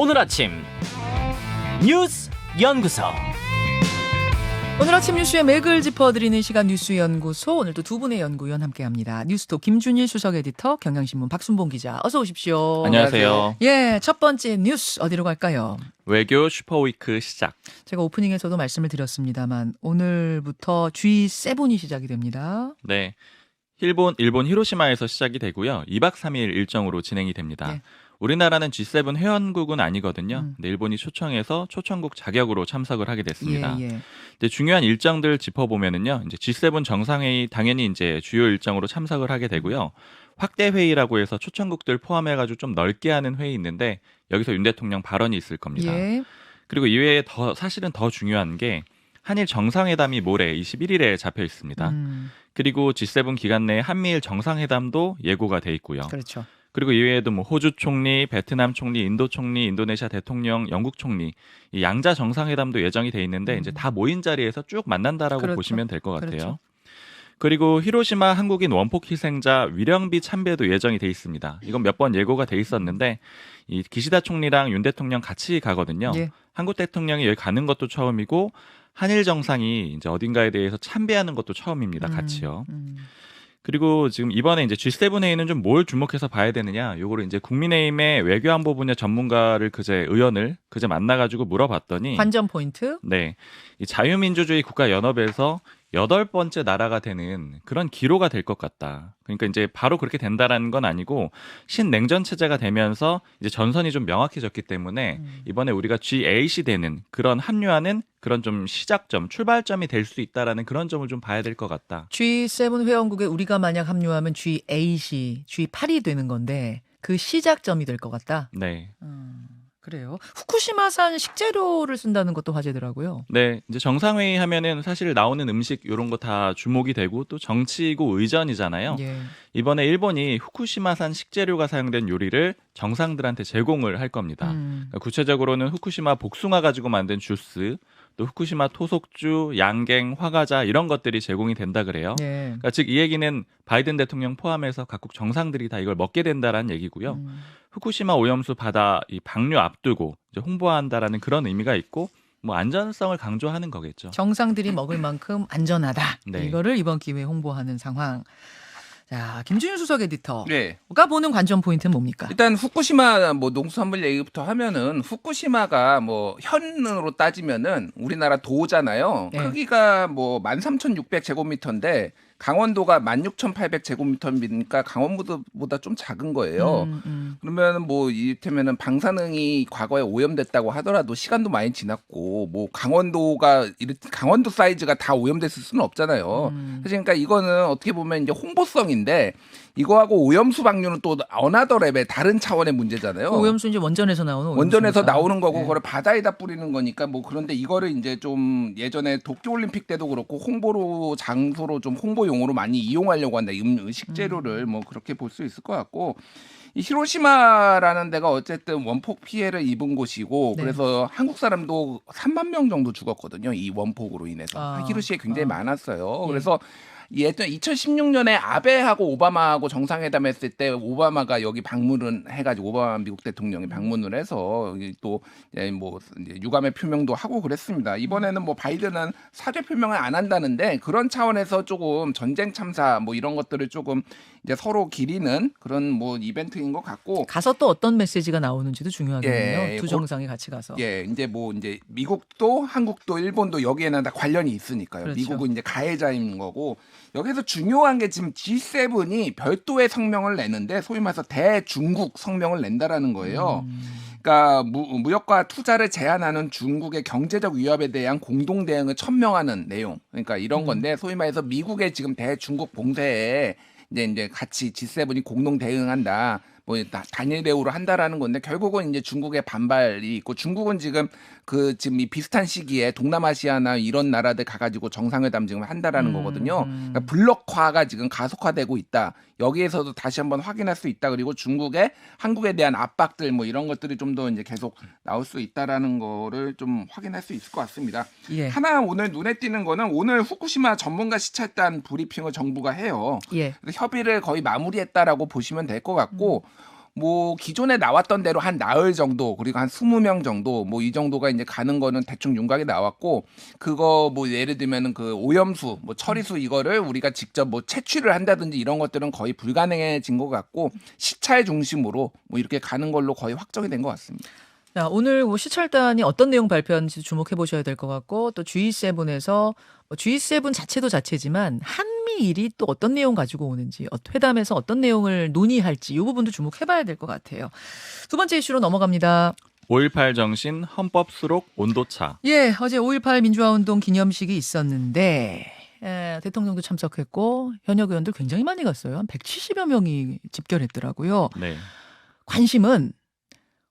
오늘 아침 뉴스 연구소. 오늘 아침 뉴스의 맥을 짚어드리는 시간 뉴스연구소. 오늘도 두 분의 연구위원 함께합니다. 뉴스톱 김준일 수석 에디터, 경향신문 박순봉 기자, 어서 오십시오. 안녕하세요. 예, 첫 번째 뉴스 어디로 갈까요? 외교 슈퍼위크 시작. 제가 오프닝에서도 말씀을 드렸습니다만 오늘부터 G7이 시작이 됩니다. 네, 일본 히로시마에서 시작이 되고요. 2박 3일 일정으로 진행이 됩니다. 네. 우리나라는 G7 회원국은 아니거든요. 근데 일본이 초청해서 초청국 자격으로 참석을 하게 됐습니다. 예. 근데 중요한 일정들 짚어보면은요, 이제 G7 정상회의 당연히 이제 주요 일정으로 참석을 하게 되고요. 확대 회의라고 해서 초청국들 포함해가지고 좀 넓게 하는 회의 있는데 여기서 윤 대통령 발언이 있을 겁니다. 예. 그리고 이외에 사실은 더 중요한 게 한일 정상회담이 모레 21일에 잡혀 있습니다. 그리고 G7 기간 내에 한미일 정상회담도 예고가 돼 있고요. 그렇죠. 그리고 이외에도 뭐 호주 총리, 베트남 총리, 인도 총리, 인도네시아 대통령, 영국 총리 이 양자 정상회담도 예정이 돼 있는데 이제 다 모인 자리에서 쭉 만난다라고 그렇죠. 보시면 될 것 같아요. 그렇죠. 그리고 히로시마 한국인 원폭 희생자 위령비 참배도 예정이 돼 있습니다. 이건 몇 번 예고가 돼 있었는데 이 기시다 총리랑 윤 대통령 같이 가거든요. 예. 한국 대통령이 여기 가는 것도 처음이고 한일 정상이 이제 어딘가에 대해서 참배하는 것도 처음입니다. 같이요. 그리고 지금 이번에 이제 G7 회의는 좀 뭘 주목해서 봐야 되느냐? 요거를 이제 국민의힘의 외교안보 분야 전문가를 의원을 그제 만나가지고 물어봤더니 관전 포인트. 네, 이 자유민주주의 국가연합에서 8번째 나라가 되는 그런 기로가 될 것 같다. 그러니까 이제 바로 그렇게 된다라는 건 아니고 신냉전 체제가 되면서 이제 전선이 좀 명확해졌기 때문에 이번에 우리가 G8이 되는 그런 합류하는 그런 좀 시작점, 출발점이 될 수 있다라는 그런 점을 좀 봐야 될 것 같다. G7 회원국에 우리가 만약 합류하면 G8이 G8이 되는 건데 그 시작점이 될 것 같다. 네. 그래요. 후쿠시마산 식재료를 쓴다는 것도 화제더라고요. 네, 이제 정상회의 하면은 사실 나오는 음식 이런 거 다 주목이 되고 또 정치이고 의전이잖아요. 예. 이번에 일본이 후쿠시마산 식재료가 사용된 요리를 정상들한테 제공을 할 겁니다. 그러니까 구체적으로는 후쿠시마 복숭아 가지고 만든 주스, 또 후쿠시마 토속주, 양갱, 화과자 이런 것들이 제공이 된다 그래요. 네. 그러니까 즉 이 얘기는 바이든 대통령 포함해서 각국 정상들이 다 이걸 먹게 된다라는 얘기고요. 후쿠시마 오염수 바다 이 방류 앞두고 이제 홍보한다라는 그런 의미가 있고 뭐 안전성을 강조하는 거겠죠. 정상들이 먹을 만큼 안전하다. 네. 이거를 이번 기회에 홍보하는 상황. 자, 김준일 수석 에디터가 네. 보는 관전 포인트는 뭡니까? 일단 후쿠시마 뭐 농수산물 얘기부터 하면은 후쿠시마가 뭐 현으로 따지면은 우리나라 도잖아요. 네. 크기가 뭐 13,600제곱미터인데 강원도가 16,800제곱미터니까 강원도보다 좀 작은 거예요. 그러면 뭐 이를테면은 방사능이 과거에 오염됐다고 하더라도 시간도 많이 지났고 뭐 강원도 사이즈가 다 오염됐을 수는 없잖아요. 그러니까 이거는 어떻게 보면 이제 홍보성인데 이거하고 오염수 방류는 또 어나더 레벨 다른 차원의 문제잖아요. 그 오염수 이제 원전에서 나오는 원전에서 오염수니까. 나오는 거고 네. 그걸 바다에다 뿌리는 거니까 뭐 그런데 이거를 이제 좀 예전에 도쿄올림픽 때도 그렇고 홍보로 장소로 좀 홍보용으로 많이 이용하려고 한다. 식재료를 뭐 그렇게 볼 수 있을 것 같고 이 히로시마라는 데가 어쨌든 원폭 피해를 입은 곳이고 네. 그래서 한국 사람도 3만 명 정도 죽었거든요. 이 원폭으로 인해서 히로시에 굉장히 많았어요. 그래서 예전 2016년에 아베하고 오바마하고 정상회담했을 때 오바마가 여기 방문을 해가지고 오바마 미국 대통령이 방문을 해서 여기 또 뭐 유감의 표명도 하고 그랬습니다. 이번에는 뭐 바이든은 사죄 표명을 안 한다는데 그런 차원에서 조금 전쟁 참사 뭐 이런 것들을 조금 이제 서로 기리는 그런 뭐 이벤트인 것 같고 가서 또 어떤 메시지가 나오는지도 중요하겠네요. 예, 두 정상이 같이 가서. 예, 이제 미국도 한국도 일본도 여기에는 다 관련이 있으니까요. 그렇죠. 미국은 이제 가해자인 거고 여기서 중요한 게 지금 G7이 별도의 성명을 내는데 소위 말해서 대중국 성명을 낸다라는 거예요. 그러니까 무역과 투자를 제한하는 중국의 경제적 위협에 대한 공동 대응을 천명하는 내용. 그러니까 이런 건데 소위 말해서 미국의 지금 대중국 봉쇄에 이제 같이 G7이 공동 대응한다. 뭐 단일 대우를 한다라는 건데 결국은 이제 중국의 반발이 있고 중국은 지금 이 비슷한 시기에 동남아시아나 이런 나라들 가가지고 정상회담 지금 한다라는 거거든요. 그러니까 블록화가 지금 가속화되고 있다. 여기에서도 다시 한번 확인할 수 있다. 그리고 중국의 한국에 대한 압박들 뭐 이런 것들이 좀 더 이제 계속 나올 수 있다라는 거를 좀 확인할 수 있을 것 같습니다. 예. 하나 오늘 눈에 띄는 거는 오늘 후쿠시마 전문가 시찰단 브리핑을 정부가 해요. 예. 그래서 협의를 거의 마무리했다라고 보시면 될 것 같고 뭐 기존에 나왔던 대로 한 나흘 정도 그리고 한 20명 정도 뭐 이 정도가 이제 가는 거는 대충 윤곽이 나왔고 그거 뭐 예를 들면은 그 오염수 뭐 처리수 이거를 우리가 직접 뭐 채취를 한다든지 이런 것들은 거의 불가능해진 것 같고 시찰 중심으로 뭐 이렇게 가는 걸로 거의 확정이 된 것 같습니다. 자, 오늘 뭐 시찰단이 어떤 내용 발표하는지 주목해 보셔야 될 것 같고 또 G7에서 G7 자체도 자체지만 한미일이 또 어떤 내용 가지고 오는지 회담에서 어떤 내용을 논의할지 이 부분도 주목해 봐야 될 것 같아요. 두 번째 이슈로 넘어갑니다. 5.18 정신 헌법 수록 온도차. 예, 어제 5.18 민주화운동 기념식이 있었는데 대통령도 참석했고 현역 의원들 굉장히 많이 갔어요. 한 170여 명이 집결했더라고요. 네. 관심은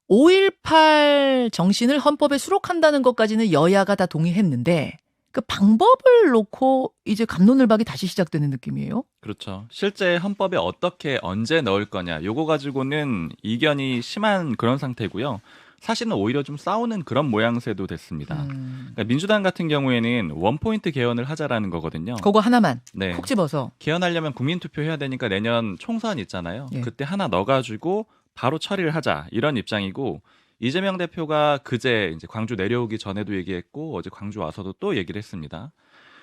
5.18 정신을 헌법에 수록한다는 것까지는 여야가 다 동의했는데 그 방법을 놓고 이제 갑론을박이 다시 시작되는 느낌이에요. 그렇죠. 실제 헌법에 어떻게 언제 넣을 거냐 요거 가지고는 이견이 심한 그런 상태고요. 사실은 오히려 좀 싸우는 그런 모양새도 됐습니다. 그러니까 민주당 같은 경우에는 원포인트 개헌을 하자라는 거거든요. 그거 하나만 네. 콕 집어서. 개헌하려면 국민투표 해야 되니까 내년 총선 있잖아요. 예. 그때 하나 넣어가지고 바로 처리를 하자 이런 입장이고 이재명 대표가 그제 이제 광주 내려오기 전에도 얘기했고 어제 광주 와서도 또 얘기를 했습니다.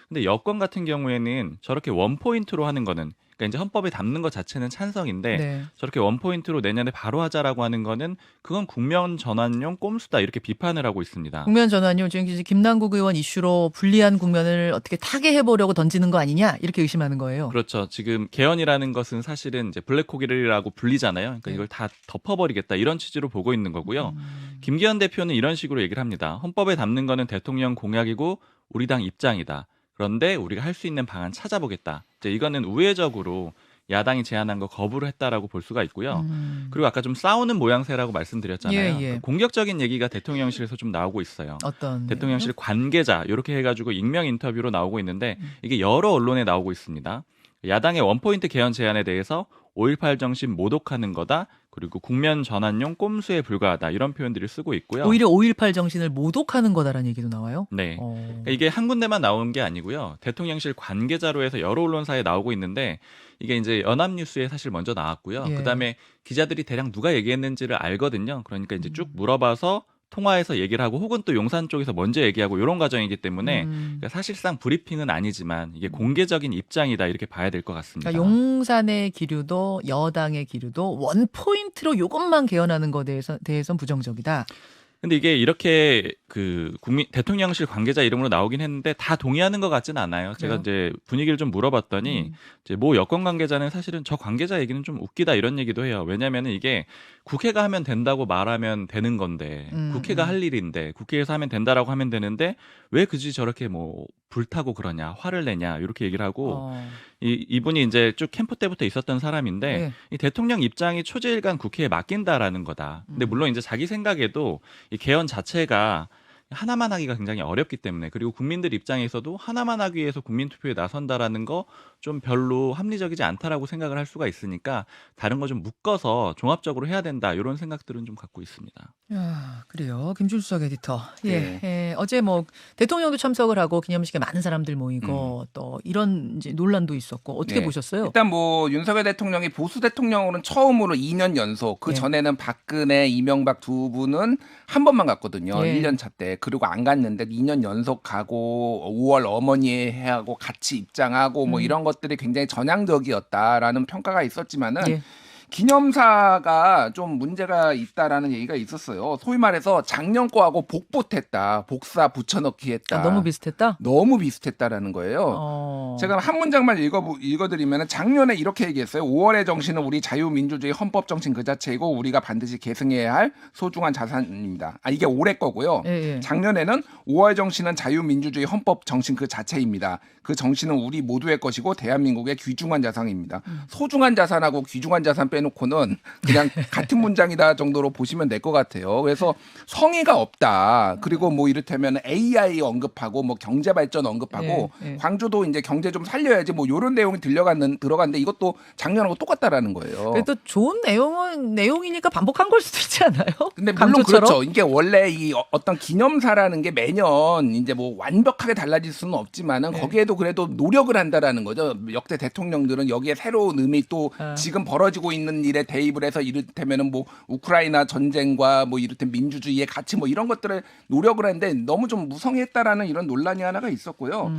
근데 여권 같은 경우에는 저렇게 원포인트로 하는 거는 그러니까 이제 헌법에 담는 것 자체는 찬성인데 네. 저렇게 원포인트로 내년에 바로 하자라고 하는 거는 그건 국면 전환용 꼼수다 이렇게 비판을 하고 있습니다. 국면 전환요. 지금 이제 김남국 의원 이슈로 불리한 국면을 어떻게 타개해 보려고 던지는 거 아니냐 이렇게 의심하는 거예요. 그렇죠. 지금 개헌이라는 것은 사실은 이제 블랙호기라고 불리잖아요. 그러니까 네. 이걸 다 덮어버리겠다 이런 취지로 보고 있는 거고요. 김기현 대표는 이런 식으로 얘기를 합니다. 헌법에 담는 거는 대통령 공약이고 우리 당 입장이다. 그런데 우리가 할 수 있는 방안 찾아보겠다. 이제 이거는 우회적으로 야당이 제안한 거 거부를 했다라고 볼 수가 있고요. 그리고 아까 좀 싸우는 모양새라고 말씀드렸잖아요. 예. 공격적인 얘기가 대통령실에서 좀 나오고 있어요. 어떤 대통령실 관계자 이렇게 해가지고 익명 인터뷰로 나오고 있는데 이게 여러 언론에 나오고 있습니다. 야당의 원포인트 개헌 제안에 대해서 5.18 정신 모독하는 거다. 그리고 국면 전환용 꼼수에 불과하다. 이런 표현들을 쓰고 있고요. 오히려 5.18 정신을 모독하는 거다라는 얘기도 나와요. 네. 어. 그러니까 이게 한 군데만 나오는 게 아니고요. 대통령실 관계자로 해서 여러 언론사에 나오고 있는데 이게 이제 연합뉴스에 사실 먼저 나왔고요. 예. 그다음에 기자들이 대략 누가 얘기했는지를 알거든요. 그러니까 이제 쭉 물어봐서 통화해서 얘기를 하고 혹은 또 용산 쪽에서 먼저 얘기하고 이런 과정이기 때문에 그러니까 사실상 브리핑은 아니지만 이게 공개적인 입장이다 이렇게 봐야 될 것 같습니다. 그러니까 용산의 기류도 여당의 기류도 원포인트로 이것만 개헌하는 것에 대해서는 부정적이다. 근데 이게 이렇게 그 대통령실 관계자 이름으로 나오긴 했는데 다 동의하는 것 같진 않아요. 제가 이제 분위기를 좀 물어봤더니 이제 모 여권 관계자는 사실은 저 관계자 얘기는 좀 웃기다 이런 얘기도 해요. 왜냐하면 이게 국회가 하면 된다고 말하면 되는 건데 국회가 할 일인데 국회에서 하면 된다라고 하면 되는데 왜 굳이 저렇게 뭐 불타고 그러냐 화를 내냐 이렇게 얘기를 하고 이분이 이제 쭉 캠프 때부터 있었던 사람인데 네. 이 대통령 입장이 초지일간 국회에 맡긴다라는 거다. 근데 물론 이제 자기 생각에도 이 개헌 자체가 하나만 하기가 굉장히 어렵기 때문에 그리고 국민들 입장에서도 하나만 하기 위해서 국민투표에 나선다라는 거 좀 별로 합리적이지 않다라고 생각을 할 수가 있으니까 다른 거 좀 묶어서 종합적으로 해야 된다 이런 생각들은 좀 갖고 있습니다. 야, 그래요. 김준수석 에디터. 네. 예, 어제 뭐 대통령도 참석을 하고 기념식에 많은 사람들 모이고 또 이런 이제 논란도 있었고 어떻게 네. 보셨어요? 일단 뭐 윤석열 대통령이 보수 대통령으로는 처음으로 2년 연속 그 예. 전에는 박근혜, 이명박 두 분은 한 번만 갔거든요. 예. 1년 차 때. 그리고 안 갔는데 2년 연속 가고 5월 어머니 해하고 같이 입장하고 뭐 이런 것들이 굉장히 전향적이었다라는 평가가 있었지만은 예. 기념사가 좀 문제가 있다라는 얘기가 있었어요. 소위 말해서 작년 거하고 복붙했다. 복사 붙여넣기 했다. 아, 너무 비슷했다? 너무 비슷했다라는 거예요. 제가 한 문장만 읽어드리면 작년에 이렇게 얘기했어요. 5월의 정신은 우리 자유민주주의 헌법 정신 그 자체이고 우리가 반드시 계승해야 할 소중한 자산입니다. 이게 올해 거고요. 예. 작년에는 5월 정신은 자유민주주의 헌법 정신 그 자체입니다. 그 정신은 우리 모두의 것이고 대한민국의 귀중한 자산입니다. 소중한 자산하고 귀중한 자산 빼놓고는 그냥 같은 문장이다 정도로 보시면 될 것 같아요. 그래서 성의가 없다. 그리고 뭐 이를테면 AI 언급하고 뭐 경제 발전 언급하고 예. 광주도 이제 경제 좀 살려야지 뭐 이런 내용이 들어갔는데 이것도 작년하고 똑같다라는 거예요. 그래도 좋은 내용이니까 반복한 걸 수도 있지 않아요? 근데 물론 강조처럼? 그렇죠. 이게 원래 이 어떤 기념사라는 게 매년 이제 뭐 완벽하게 달라질 수는 없지만은 네. 거기에도 그래도 노력을 한다라는 거죠. 역대 대통령들은 여기에 새로운 의미 또 지금 벌어지고 있는 있는 일에 대입을 해서 이를테면은 뭐 우크라이나 전쟁과 뭐 이를테면 민주주의의 가치 뭐 이런 것들을 노력을 했는데 너무 좀 무성했다라는 이런 논란이 하나가 있었고요.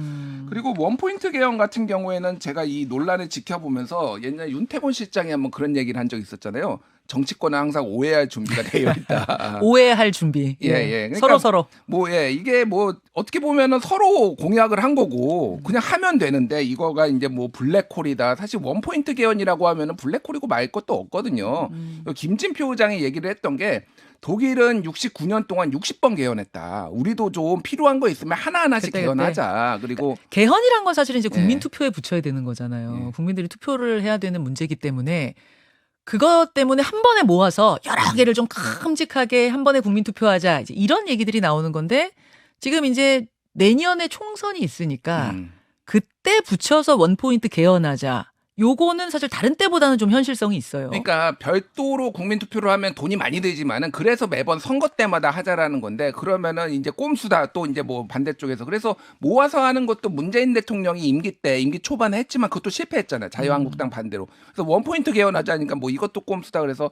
그리고 원포인트 개헌 같은 경우에는 제가 이 논란을 지켜보면서 옛날 윤태곤 실장이 한번 그런 얘기를 한 적이 있었잖아요. 정치권은 항상 오해할 준비가 되어 있다. 오해할 준비. 예, 예. 서로 그러니까 서로. 뭐, 예, 이게 뭐, 어떻게 보면은 서로 공약을 한 거고, 그냥 하면 되는데, 이거가 이제 뭐 블랙홀이다. 사실 원포인트 개헌이라고 하면은 블랙홀이고 말 것도 없거든요. 김진표 의장이 얘기를 했던 게, 독일은 69년 동안 60번 개헌했다. 우리도 좀 필요한 거 있으면 하나하나씩 그때, 개헌하자. 그리고 개헌이란 건 사실은 이제 국민 예. 투표에 붙여야 되는 거잖아요. 예. 국민들이 투표를 해야 되는 문제이기 때문에 그것 때문에 한 번에 모아서 여러 개를 좀 큼직하게 한 번에 국민 투표하자. 이제 이런 얘기들이 나오는 건데 지금 이제 내년에 총선이 있으니까 그때 붙여서 원포인트 개헌하자. 요거는 사실 다른 때보다는 좀 현실성이 있어요. 그러니까 별도로 국민 투표를 하면 돈이 많이 들지만은 그래서 매번 선거 때마다 하자라는 건데 그러면은 이제 꼼수다 또 이제 뭐 반대쪽에서 그래서 모아서 하는 것도 문재인 대통령이 임기 초반에 했지만 그것도 실패했잖아요. 자유한국당 반대로. 그래서 원포인트 개헌하자니까 뭐 이것도 꼼수다 그래서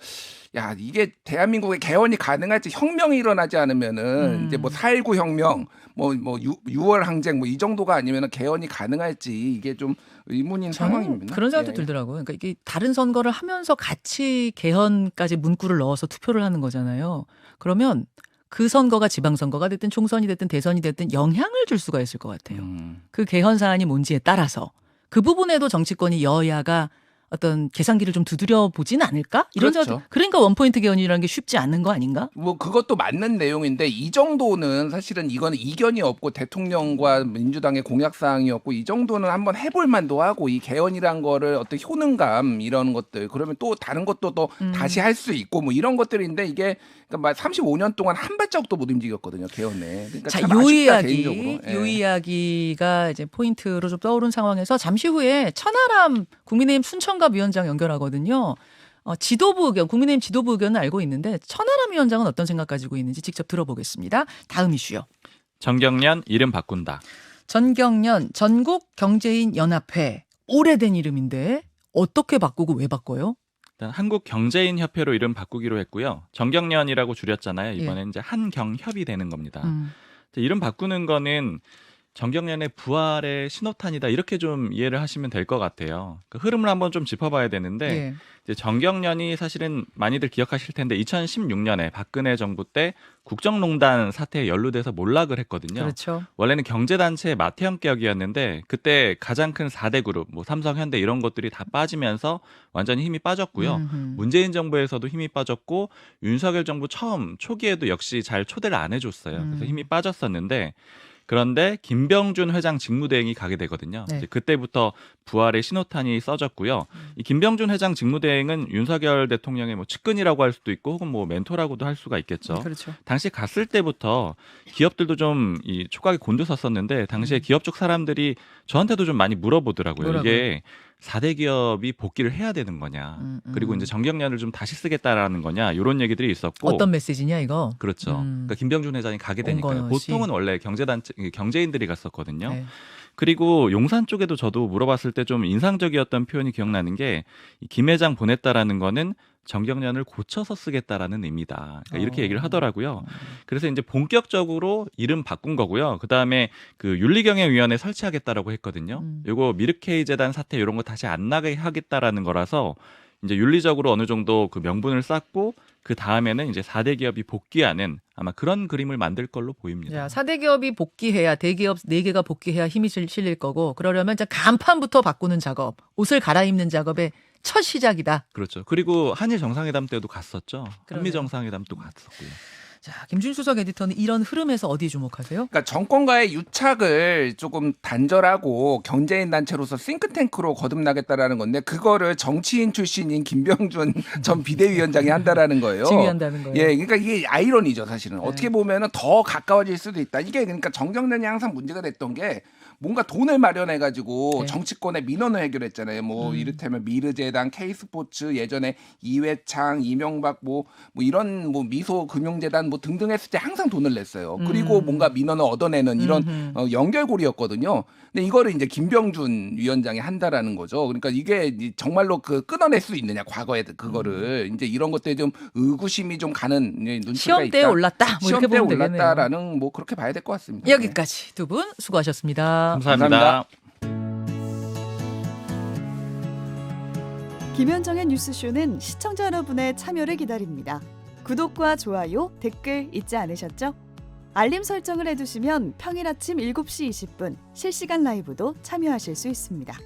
야 이게 대한민국에 개헌이 가능할지 혁명이 일어나지 않으면은 이제 뭐 4.19 혁명 뭐 6월 항쟁 뭐 이 정도가 아니면은 개헌이 가능할지 이게 좀 의문인 상황입니다. 그런 생각도 예. 들더라고요. 그러니까 이게 다른 선거를 하면서 같이 개헌까지 문구를 넣어서 투표를 하는 거잖아요. 그러면 그 선거가 지방선거가 됐든 총선이 됐든 대선이 됐든 영향을 줄 수가 있을 것 같아요. 그 개헌 사안이 뭔지에 따라서 그 부분에도 정치권이 여야가 어떤 계산기를 좀 두드려 보진 않을까? 이런 그렇죠. 생각. 그러니까 원포인트 개헌이라는 게 쉽지 않은 거 아닌가? 뭐 그것도 맞는 내용인데 이 정도는 사실은 이거는 이견이 없고 대통령과 민주당의 공약 사항이었고 이 정도는 한번 해볼 만도 하고 이 개헌이란 거를 어떤 효능감 이런 것들 그러면 또 다른 것도 또 다시 할 수 있고 뭐 이런 것들인데 이게 그러니까 35년 동안 한 발짝도 못 움직였거든요 개헌에. 그러니까 자, 참 요 아쉽다, 이야기, 개인적으로. 예. 요 이야기가 이제 포인트로 좀 떠오른 상황에서 잠시 후에 천하람 국민의힘 순천갑 위원장 연결하거든요. 지도부 의견, 국민의힘 지도부 의견은 알고 있는데 천하람 위원장은 어떤 생각 가지고 있는지 직접 들어보겠습니다. 다음 이슈요. 정경련 이름 바꾼다. 전경련 전국경제인 연합회 오래된 이름인데 어떻게 바꾸고 왜 바꿔요? 일단 한국경제인협회로 이름 바꾸기로 했고요. 정경련이라고 줄였잖아요. 이번엔 이제 한경협이 되는 겁니다. 이름 바꾸는 거는 정경련의 부활의 신호탄이다 이렇게 좀 이해를 하시면 될 것 같아요. 그 흐름을 한번 좀 짚어봐야 되는데 예. 이제 정경련이 사실은 많이들 기억하실 텐데 2016년에 박근혜 정부 때 국정농단 사태에 연루돼서 몰락을 했거든요. 그렇죠. 원래는 경제단체 마태형격이었는데 그때 가장 큰 4대 그룹 뭐 삼성, 현대 이런 것들이 다 빠지면서 완전히 힘이 빠졌고요. 문재인 정부에서도 힘이 빠졌고 윤석열 정부 처음 초기에도 역시 잘 초대를 안 해줬어요. 그래서 힘이 빠졌었는데 그런데 김병준 회장 직무대행이 가게 되거든요. 네. 이제 그때부터 부활의 신호탄이 써졌고요. 이 김병준 회장 직무대행은 윤석열 대통령의 뭐 측근이라고 할 수도 있고 혹은 뭐 멘토라고도 할 수가 있겠죠. 그렇죠. 당시 갔을 때부터 기업들도 좀 이 촉각이 곤두섰었는데 당시에 기업 쪽 사람들이 저한테도 좀 많이 물어보더라고요. 뭐라고요? 이게 4대 기업이 복귀를 해야 되는 거냐. 그리고 이제 정경련을 좀 다시 쓰겠다라는 거냐. 이런 얘기들이 있었고. 어떤 메시지냐 이거? 그렇죠. 그러니까 김병준 회장이 가게 되니까요. 온건호 씨. 보통은 원래 경제단체 경제인들이 갔었거든요. 네. 그리고 용산 쪽에도 저도 물어봤을 때 좀 인상적이었던 표현이 기억나는 게 김 회장 보냈다라는 거는 정경련을 고쳐서 쓰겠다라는 의미다. 그러니까 이렇게 얘기를 하더라고요. 그래서 이제 본격적으로 이름 바꾼 거고요. 그 다음에 그 윤리경영위원회 설치하겠다라고 했거든요. 이거 미르케이 재단 사태 이런 거 다시 안 나게 하겠다라는 거라서 이제 윤리적으로 어느 정도 그 명분을 쌓고 그 다음에는 이제 4대 기업이 복귀하는 아마 그런 그림을 만들 걸로 보입니다. 자, 4대 기업이 복귀해야 대기업 4개가 복귀해야 힘이 실릴 거고 그러려면 이제 간판부터 바꾸는 작업, 옷을 갈아입는 작업의 첫 시작이다. 그렇죠. 그리고 한일 정상회담 때도 갔었죠. 그러네요. 한미 정상회담도 갔었고요. 자, 김준수석 에디터는 이런 흐름에서 어디 주목하세요? 그러니까 정권과의 유착을 조금 단절하고 경제인 단체로서 싱크탱크로 거듭나겠다라는 건데 그거를 정치인 출신인 김병준 전 비대위원장이 한다라는 거예요. 지휘한다는 거예요. 예, 그러니까 이게 아이러니죠, 사실은. 네. 어떻게 보면은 더 가까워질 수도 있다. 이게 그러니까 정경련이 항상 문제가 됐던 게 뭔가 돈을 마련해가지고 네. 정치권의 민원을 해결했잖아요. 뭐 이를테면 미르재단, K스포츠, 예전에 이회창, 이명박 뭐 이런 뭐 미소금융재단 뭐 등등 했을 때 항상 돈을 냈어요. 그리고 뭔가 민원을 얻어내는 이런 연결고리였거든요. 근데 이거를 이제 김병준 위원장이 한다라는 거죠. 그러니까 이게 정말로 그 끊어낼 수 있느냐 과거에 그거를 이제 이런 것들에 좀 의구심이 좀 가는 눈치가 시험대에 있다. 올랐다. 뭐 이렇게 시험대에 보면 되겠네요. 올랐다라는 뭐 그렇게 봐야 될 것 같습니다. 여기까지 두 분 수고하셨습니다. 감사합니다. 김현정의 뉴스쇼는 시청자 여러분의 참여를 기다립니다. 구독과 좋아요, 댓글 잊지 않으셨죠? 알림 설정을 해두시면 평일 아침 7시 20분 실시간 라이브도 참여하실 수 있습니다.